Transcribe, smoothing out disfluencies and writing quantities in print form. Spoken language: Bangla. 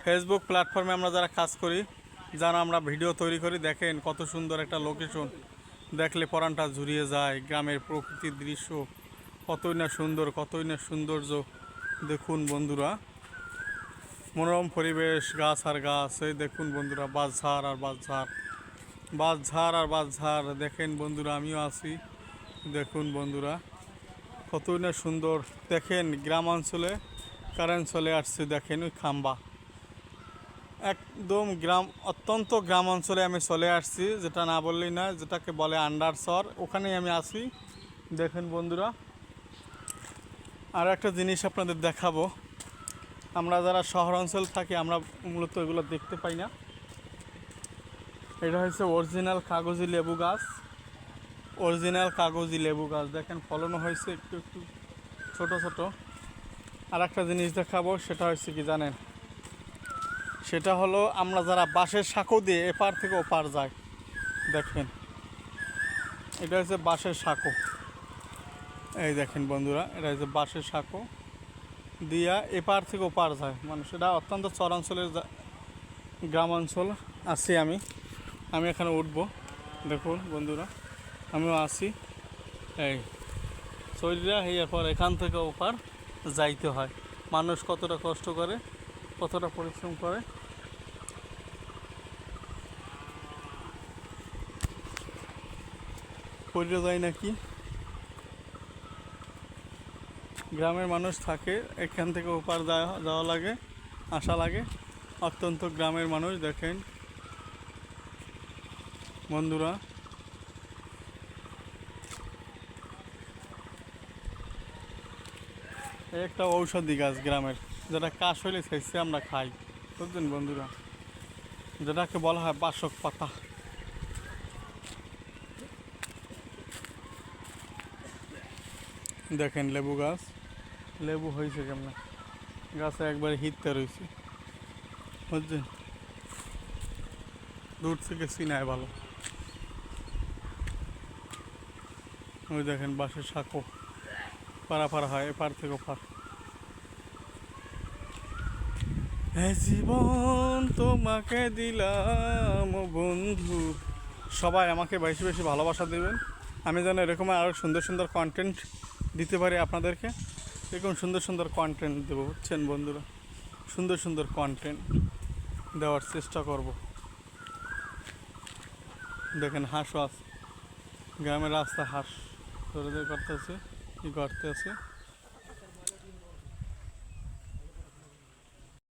ফেসবুক প্ল্যাটফর্মে আমরা যারা কাজ করি, যারা আমরা ভিডিও তৈরি করি, দেখেন কত সুন্দর একটা লোকেশন, দেখলে পরানটা জুড়িয়ে যায়। গ্রামের প্রকৃতির দৃশ্য কতই না সুন্দর, কতই না সৌন্দর্য। দেখুন বন্ধুরা, মনোরম পরিবেশ, গাছ আর গাছ। এই দেখুন বন্ধুরা, বাঁশঝাড় আর বাঁশঝাড়, বাঁশঝাড় আর বাঁশঝাড়। দেখেন বন্ধুরা, আমিও আছি। দেখুন বন্ধুরা, কতই না সুন্দর। দেখেন গ্রাম অঞ্চলে কারেন্ট চলে আসছে, দেখেন ওই খাম্বা। একদম গ্রাম, অত্যন্ত গ্রাম অঞ্চলে আমি চলে আসছি, যেটা না বললেই না, যেটাকে বলে আন্ডারসর, ওখানেই আমি আছি। দেখেন বন্ধুরা, আর একটা জিনিস আপনাদের দেখাবো। আমরা যারা শহর অঞ্চল থাকি, আমরা মূলত এগুলো দেখতে পাই না। এটা হচ্ছে অরিজিনাল কাগজি লেবু গাছ, অরিজিনাল কাগজি লেবু গাছ। দেখেন ফলনও হয়েছে একটু একটু ছোট ছোট। আর একটা জিনিস দেখাবো, সেটা হচ্ছে কি জানেন, সেটা হলো আমরা যারা বাঁশের সাঁকো দিয়ে এপার থেকে ওপার যায়, দেখেন এটা হচ্ছে বাঁশের সাঁকো। এই দেখেন বন্ধুরা, এটা হচ্ছে বাঁশের সাঁকো দিয়া এপার থেকে ওপার যায় মানুষ। এটা অত্যন্ত চরাঞ্চলের গ্রাম অঞ্চল আছি আমি এখানে উঠবো। দেখুন বন্ধুরা, আমিও আছি। এই শরীরা এরপর এখান থেকে ওপার যাইতে হয়। মানুষ কতটা কষ্ট করে, কতটা পরিশ্রম করে। পড়ে যায় নাকি, গ্রামের মানুষ থাকে, এখান থেকে ওপার যাওয়া লাগে, আসা লাগে। অত্যন্ত গ্রামের মানুষ। দেখেন বন্ধুরা, একটা ঔষধি গাছ গ্রামের, যেটা কাশ হইলে ছেঁচে আমরা খাই, বুঝলেন বন্ধুরা, যেটাকে বলা হয় বাসক পাতা। দেখেন লেবু গাছ, লেবু হয়েছে কেমন, গাছে একবারে হিটতে রয়েছে, বুঝছেন, দূর থেকে চিনায় ভালো। ওই দেখেন বাঁশের সাঁকো, পারাপার হয় এপার থেকে ওপার। হে জীবন তোমাকে দিলাম বন্ধু। সবাই আমাকে বেশি বেশি ভালোবাসা দেবেন, আমি যেন এরকম আরও সুন্দর সুন্দর কন্টেন্ট দিতে পারি আপনাদেরকে। এরকম সুন্দর সুন্দর কন্টেন্ট দেবো, বুঝছেন বন্ধুরা, সুন্দর সুন্দর কন্টেন্ট দেওয়ার চেষ্টা করব। দেখেন হাঁসও আছে, গ্রামের রাস্তা হাঁস ধরে করতেছে, কি করতে আছে।